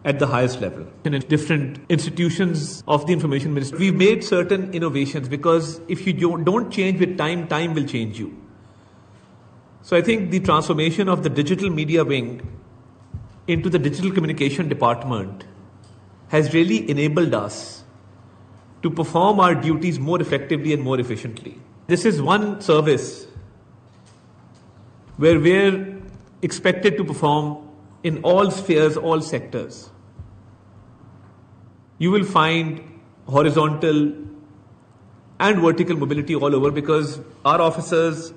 at the highest level. In different institutions of the information ministry, we've made certain innovations because if you don't change with time, time will change you. So I think the transformation of the digital media wing into the digital communication department has really enabled us to perform our duties more effectively and more efficiently. This is one service where we're expected to perform in all spheres, all sectors. You will find horizontal and vertical mobility all over because our officers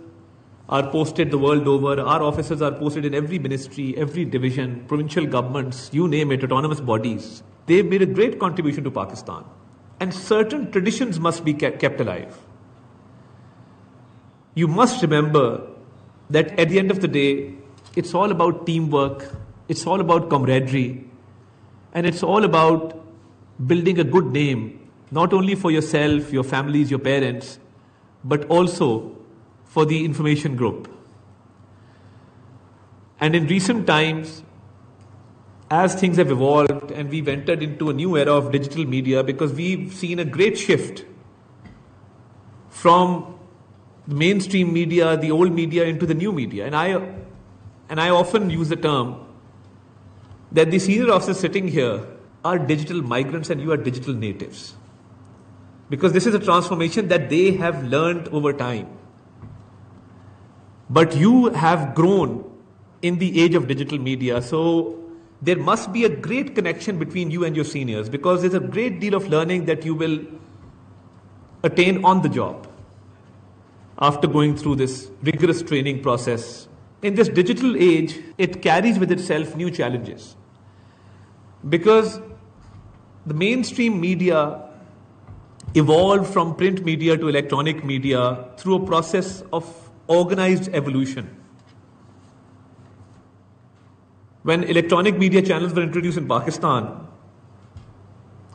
are posted the world over. Our officers are posted in every ministry, every division, provincial governments, you name it, autonomous bodies. They've made a great contribution to Pakistan. And certain traditions must be kept alive. You must remember that at the end of the day, it's all about teamwork, it's all about camaraderie, and it's all about building a good name, not only for yourself, your families, your parents, but also for the information group. And in recent times, as things have evolved and we've entered into a new era of digital media, because we've seen a great shift from the mainstream media, the old media, into the new media. And I often use the term that the senior officers sitting here are digital migrants and you are digital natives. Because this is a transformation that they have learned over time. But you have grown in the age of digital media, so there must be a great connection between you and your seniors because there's a great deal of learning that you will attain on the job after going through this rigorous training process. In this digital age, it carries with itself new challenges because the mainstream media evolved from print media to electronic media through a process of organized evolution. When electronic media channels were introduced in Pakistan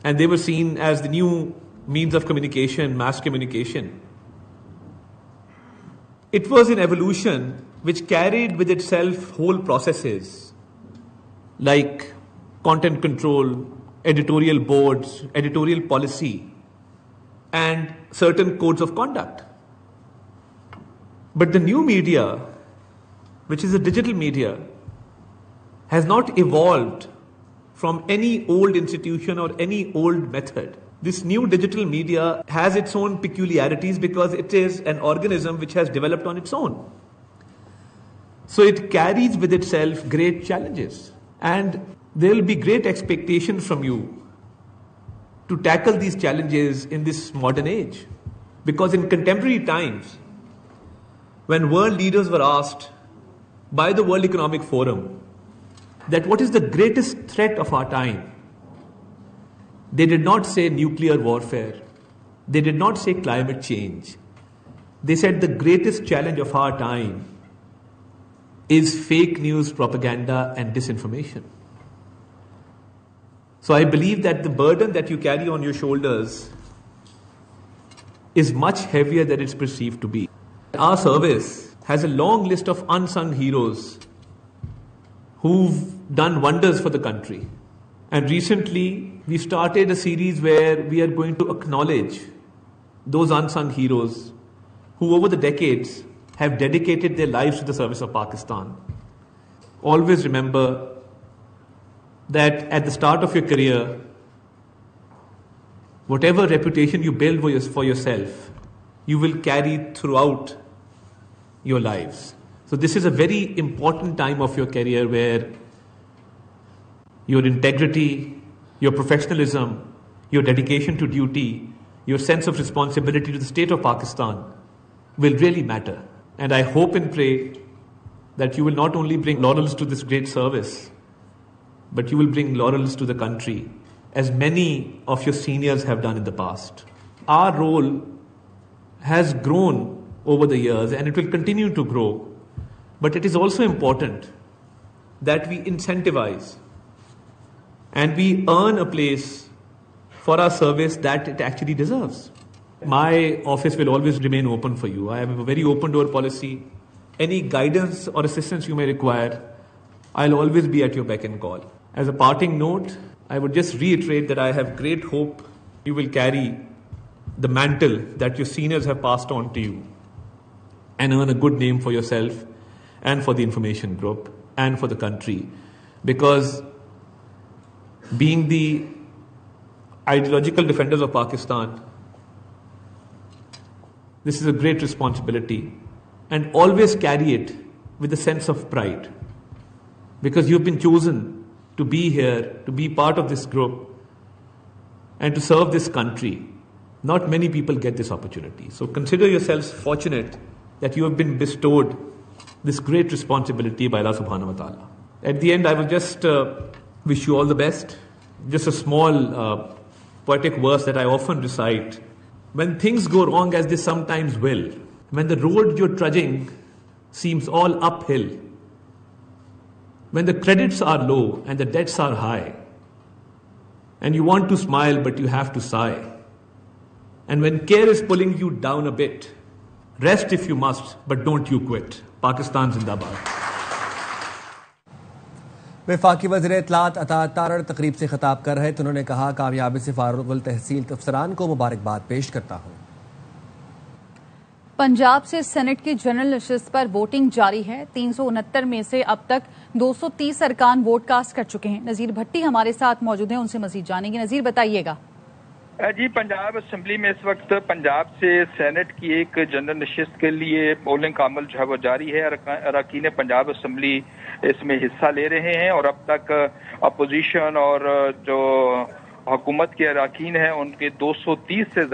and they were seen as the new means of communication, mass communication, it was an evolution which carried with itself whole processes like content control, editorial boards, editorial policy, and certain codes of conduct. But the new media, which is a digital media, has not evolved from any old institution or any old method. This new digital media has its own peculiarities because it is an organism which has developed on its own. So it carries with itself great challenges. And there will be great expectations from you to tackle these challenges in this modern age. Because in contemporary times, when world leaders were asked by the World Economic Forum that what is the greatest threat of our time, they did not say nuclear warfare. They did not say climate change. They said the greatest challenge of our time is fake news, propaganda, and disinformation. So I believe that the burden that you carry on your shoulders is much heavier than it's perceived to be. Our service has a long list of unsung heroes who've done wonders for the country. And recently, we started a series where we are going to acknowledge those unsung heroes who over the decades have dedicated their lives to the service of Pakistan. Always remember that at the start of your career, whatever reputation you build for yourself, you will carry throughout your lives. So this is a very important time of your career where your integrity, your professionalism, your dedication to duty, your sense of responsibility to the state of Pakistan will really matter. And I hope and pray that you will not only bring laurels to this great service, but you will bring laurels to the country, as many of your seniors have done in the past. Our role has grown over the years and it will continue to grow, but it is also important that we incentivize and we earn a place for our service that it actually deserves. My office will always remain open for you. I have a very open door policy. Any guidance or assistance you may require, I'll always be at your beck and call. As a parting note, I would just reiterate that I have great hope you will carry the mantle that your seniors have passed on to you and earn a good name for yourself and for the information group and for the country. Because being the ideological defenders of Pakistan, this is a great responsibility, and always carry it with a sense of pride, because you've been chosen to be here, to be part of this group, and to serve this country. Not many people get this opportunity. So consider yourselves fortunate that you have been bestowed this great responsibility by Allah subhanahu wa ta'ala. At the end, I will just wish you all the best. Just a small poetic verse that I often recite. When things go wrong, as they sometimes will, when the road you're trudging seems all uphill, when the credits are low and the debts are high, and you want to smile but you have to sigh, and when care is pulling you down a bit, rest if you must, but don't you quit. Pakistan Zindabad. वफाकी वज़ीर इत्तलात तारड़ तकरीब से खिताब कर रहे थे। उन्होंने कहा, कामयाबी से फारुकुल तहसील अफसरान को मुबारकबाद पेश करता हूँ। पंजाब से सेनेट की जनरल नशिस्त पर वोटिंग जारी है। 369 में से अब तक 230 अरकान वोट कास्ट कर चुके हैं। नज़ीर भट्टी हमारे साथ मौजूद हैं, उनसे मजीद जानेंगे। नज़ीर, बताइएगा। जी, पंजाब असेंबली में इस वक्त पंजाब से सेनेट की एक जनरल नशिस्त के लिए पोलिंग का अमल जो है वो जारी है। अरकान पंजाब असेंबली इसमें हिस्सा ले रहे हैं और अब तक अपोजिशन और जो हुकूमत के अरकान हैं उनके 230 से